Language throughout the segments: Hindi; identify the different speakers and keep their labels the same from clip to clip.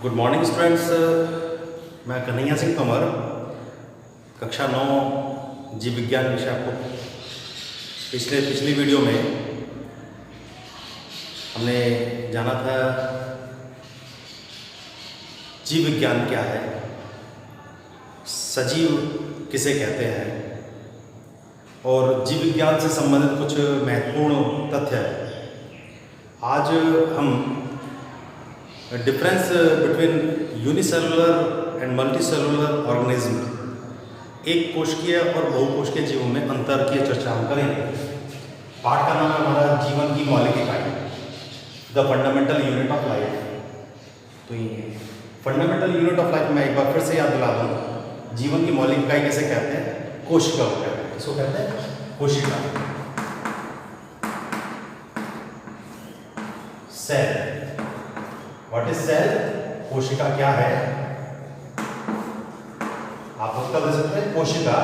Speaker 1: Good morning students. मैं कन्हैया सिंह तोमर, कक्षा 9 जीव विज्ञान विषय। आपको पिछली वीडियो में हमने जाना था जीव विज्ञान क्या है, सजीव किसे कहते हैं और जीव विज्ञान से संबंधित कुछ महत्वपूर्ण तथ्य है। आज हम difference between unicellular and multicellular organism, एक कोशिकीय और बहुकोशिकीय जीवों में अंतर की चर्चा हम करेंगे। पाठ का नाम है हमारा जीवन की मौलिक इकाई, the fundamental unit of life. तो ये फंडामेंटल यूनिट ऑफ लाइफ मैं एक बार फिर से याद दिला दूँ। जीवन की मौलिक इकाई कैसे कहते हैं? कोशिका को कहते हैं। किसको कहते हैं? कोशिका। सेल। What is cell? कोशिका क्या है? आप उत्तर दे सकते हैं कोशिका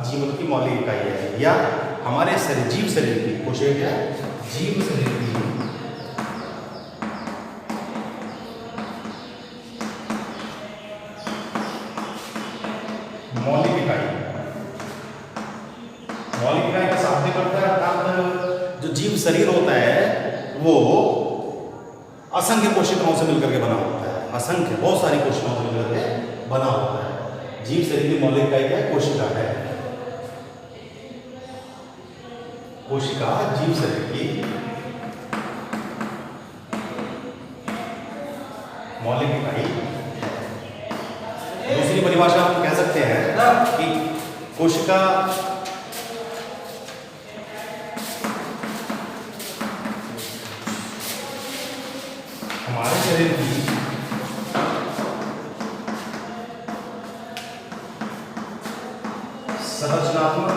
Speaker 1: जीवन की मौलिक इकाई है, या हमारे शरीर, जीव शरीर की कोशिका क्या है? जीव शरीर की मौलिक इकाई। मौलिक इकाई का शाब्दिक अर्थ है अर्थात जो जीव शरीर होता है वो असंख्य कोशिकाओं से मिलकर के बना होता है। असंख्य, बहुत सारी कोशिकाओं से मिलकर के बना होता है। जीव शरीर की मौलिक इकाई क्या है? कोशिका है। कोशिका जीव शरीर की मौलिक इकाई। दूसरी परिभाषा हम कह सकते हैं कि कोशिका हमारे शरीर की संरचनात्मक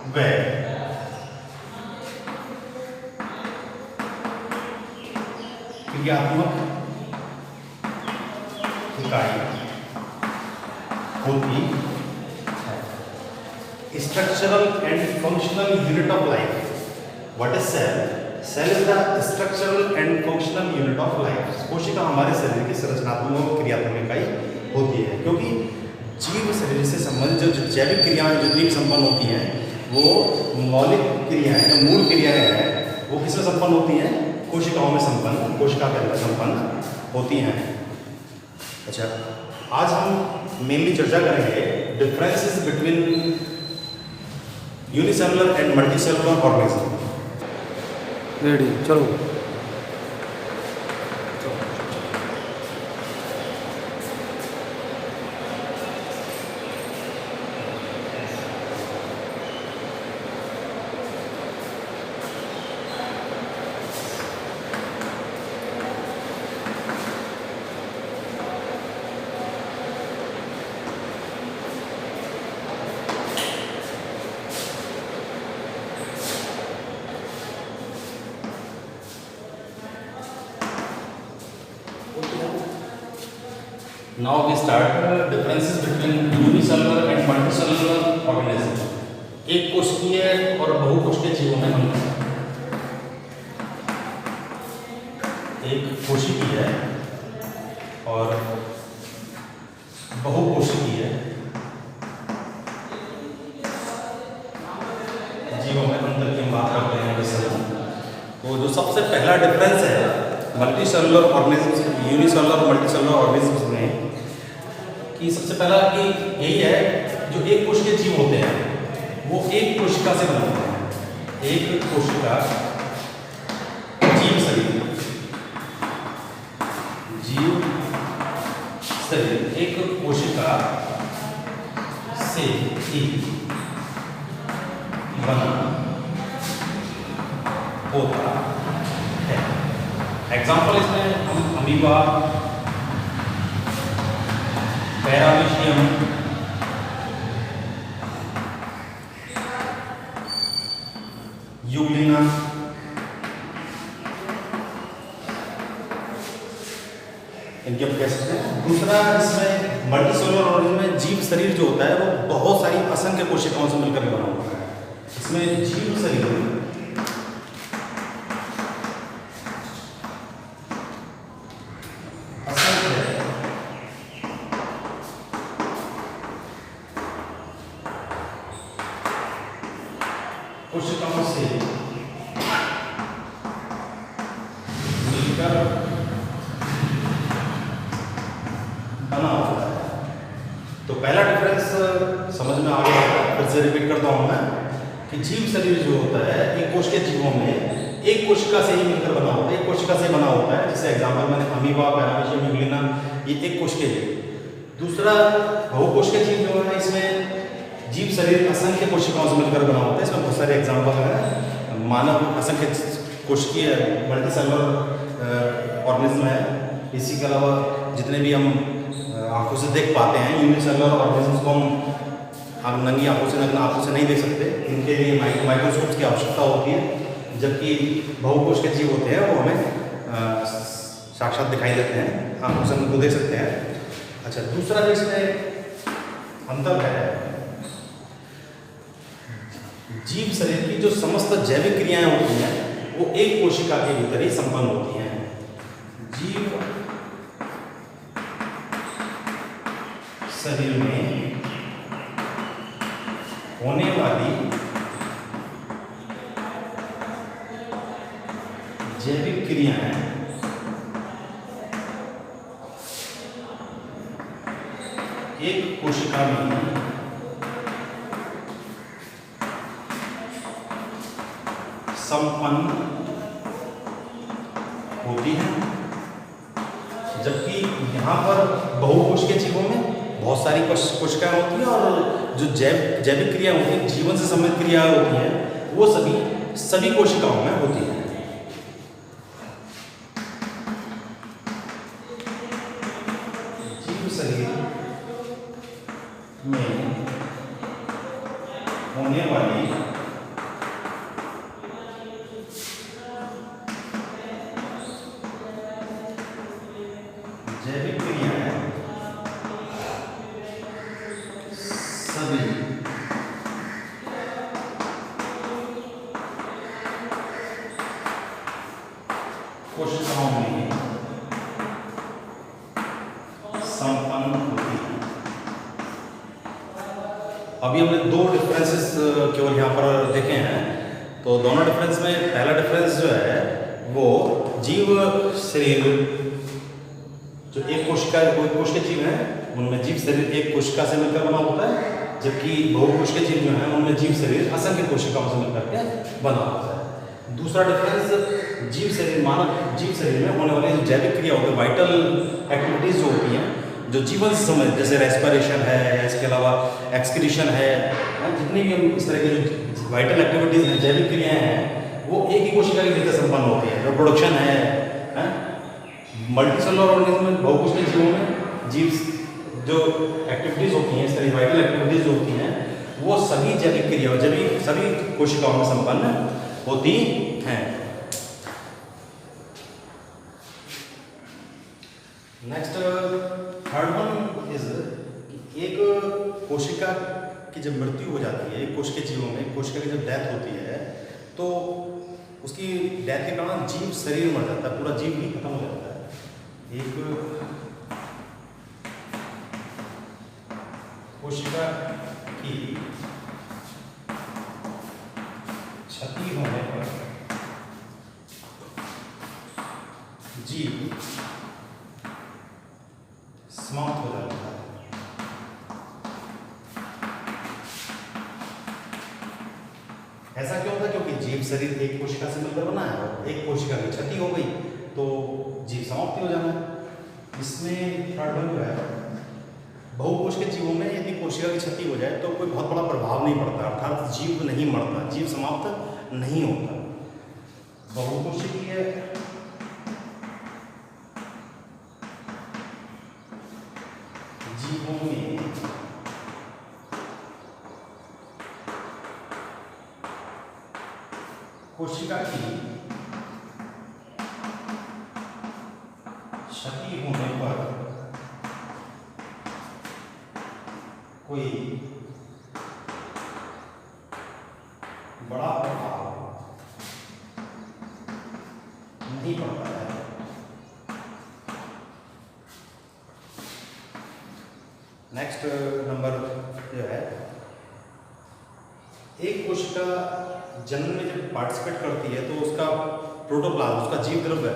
Speaker 1: व क्रियात्मक इकाई होती है। Structural and functional unit of life. What is cell? Cell is the structural and functional unit of life. कोशिका हमारे शरीर की संरचनात्मक और क्रियात्मक इकाई होती है, क्योंकि जीव शरीर से संबंधित जो जैविक क्रियाएं जितनी भी संपन्न होती हैं वो मौलिक क्रियाएं, जो मूल क्रियाएं हैं वो किसमें संपन्न होती हैं? कोशिकाओं में संपन्न, कोशिका के अंदर संपन्न होती हैं। अच्छा, आज हम मेनली चर्चा करेंगे differences between unicellular and multicellular organism.
Speaker 2: Ready, चलो।
Speaker 1: Now we start differences between unicellular and multicellular organism. एक कोशिकीय और बहुकोशिकीय जीवों में हम एक कोशिकीय और बहुकोशिकीय जीवों में अंतर की हम बात करते हैं। तो जो सबसे पहला डिफरेंस है multicellular organism, unicellular multicellular organism में, कि सबसे पहला कि यही है जो एक कोशिकीय जीव होते हैं वो एक कोशिका से बने होते हैं। एक कोशिका जीव शरीर, जीव शरीर एक कोशिका से ही बना होता है। एग्जाम्पल इसमें हम अमीबा, पैरामीशियम, यूग्लिना, इनकी हम कह सकते हैं। दूसरा इसमें मल्टीसेलुलर ऑर्गेनिज्म में जीव शरीर जो होता है वो बहुत सारी असंख्य कोशिकाओं से मिलकर बना होता है। इसमें जीव शरीर तो पहला डिफरेंस समझ में आ गया होगा, फिर से रिपीट करता हूँ मैं कि जीव शरीर जो होता है एक कोशिकीय जीवों में एक कोशिका से ही मिलकर बना होता है, एक कोशिका से बना होता है। जैसे एग्जाम्पल मैंने अमीबा, पैरामीशियम, यूग्लिना, ये एक कोशिकीय जीव। दूसरा बहुकोशिकीय जीव जो है इसमें जीव शरीर असंख्य कोशिकाओं से मिलकर बना होता है। इसमें बहुत सारे एग्जाम्पल हैं। मानव असंख्य कोशिकीय मल्टीसेलुलर ऑर्गेनिज्म है। इसी के अलावा जितने भी हम आंखों से देख पाते हैं यूनिसेलुलर ऑर्गेनिज्म को हम नंगी आंखों से नहीं देख सकते, इनके लिए माइक्रोस्कोप की आवश्यकता होती है। जबकि बहुकोशिकीय जीव होते हैं वो हमें साक्षात दिखाई देते हैं, आंखों से उनको देख सकते हैं। अच्छा, दूसरा जो इसमें अंतर है, जीव शरीर की जो समस्त जैविक क्रियाएं होती हैं वो एक कोशिका के भीतर ही संपन्न होती हैं। जीव शरीर में होने वाली जैविक क्रियाएं एक कोशिका में संपन्न होती है। जबकि यहाँ पर बहुकोशिकीय जीवों में बहुत सारी कोशिकाएं होती हैं और जो जैविक क्रिया होती है, जीवन से संबंधित क्रिया होती हैं, वो सभी कोशिकाओं में होती हैं। जीव शरीर में होने वाली जैविक क्रियाएं सभी कोशिकाओं में संपन्न होती है। अभी हमने दो डिफरेंसेस केवल यहाँ पर देखे हैं। तो दोनों डिफरेंस में पहला डिफरेंस जो है वो जीव शरीर जो एक कोशिकीय जीव है उनमें जीव शरीर एक कोशिका से मिलकर बना होता है, जबकि बहुकोशिकीय जीव जो है उनमें जीव शरीर असंख्य कोशिकाओं से मिलकर के बना होता है। दूसरा डिफरेंस जीव शरीर में होने वाली जो जैविक क्रिया होती है, वाइटल एक्टिविटीज जो होती हैं, जो जीवन से संबंधित, जैसे रेस्पिरेशन है, इसके अलावा एक्सक्रीशन है, जितनी भी हम इस तरह की जो वाइटल एक्टिविटीज हैं, जैविक क्रियाएं हैं, वो एक ही कोशिका के भीतर संपन्न होती है। रिप्रोडक्शन है मल्टीसेलुलर ऑर्गेनिज्म में, बहुकोशिकीय जीवों में जीव जो एक्टिविटीज होती हैं, इस तरह वाइटल एक्टिविटीज जो होती हैं, वो सभी जैविक क्रियाओं सभी कोशिकाओं में संपन्न होती हैं। नेक्स्ट थर्ड वन इज एक कोशिका की जब मृत्यु हो जाती है, एक कोशिकीय जीवों में कोशिका की जब डेथ होती है तो उसकी डेथ के कारण जीव शरीर मर जाता है, पूरा जीव ही खत्म हो जाता है। एक कोशिका की क्षति होने पर जीव समाप्त हो जाता है। ऐसा क्यों होता है? क्योंकि जीव शरीर एक कोशिका से मिलकर बना है और एक कोशिका की क्षति हो गई तो जीव समाप्ति हो जाना है। इसमें थर्ड वन जो है, बहुकोशिकीय जीवों में यदि कोशिका की क्षति हो जाए तो कोई बहुत बड़ा प्रभाव नहीं पड़ता, अर्थात जीव नहीं मरता, जीव समाप्त नहीं होता। बहुकोशिकीय जीवों में कोशिका की क्षति होने पर कोई बड़ा प्रभाव नहीं पड़ता है। नेक्स्ट नंबर जो है, एक कोशिका जन्म में जब पार्टिसिपेट करती है तो उसका प्रोटोप्लाज्म, उसका जीव द्रव्य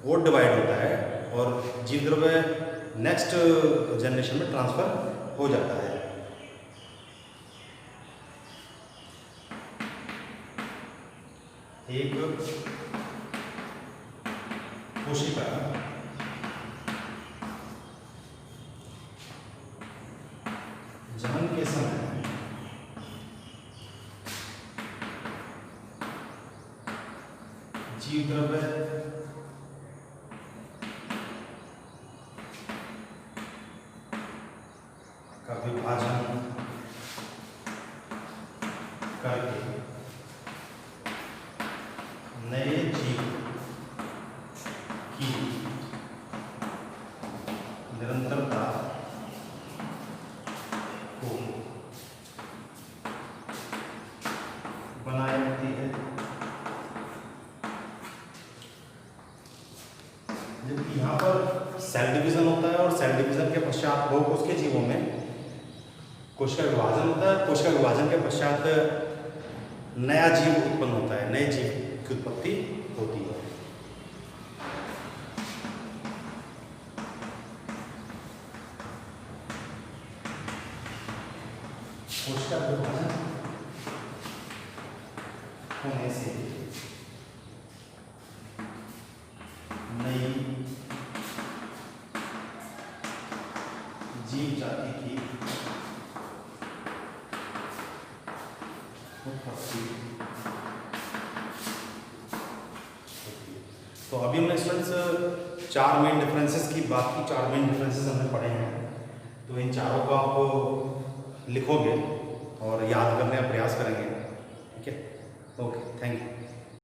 Speaker 1: वो डिवाइड होता है और जीव द्रव्य नेक्स्ट जनरेशन में ट्रांसफर हो जाता है। एक कोशिका जन्म के समय जीव द्रव्य का विभाजन करके नए जीव की निरंतरता को बनाए रखती है। जबकि यहाँ पर सेल डिवीजन होता है और सेल डिवीजन के पश्चात बहुकोष के जीवों में कोशिका विभाजन होता है। कोशिका विभाजन के पश्चात नया जीव उत्पन्न होता है, नए जीव की उत्पत्ति होती है। कोशिका विभाजन होने से नई जीव जाति की उत्पत्ति होती है। तो अभी हमने स्टूडेंट्स 4 मेन डिफरेंसेस की बात की, 4 मेन डिफरेंसेस हमने पढ़े हैं। तो इन चारों को आप लिखोगे और याद करने का प्रयास करेंगे। ठीक है, ओके, थैंक यू।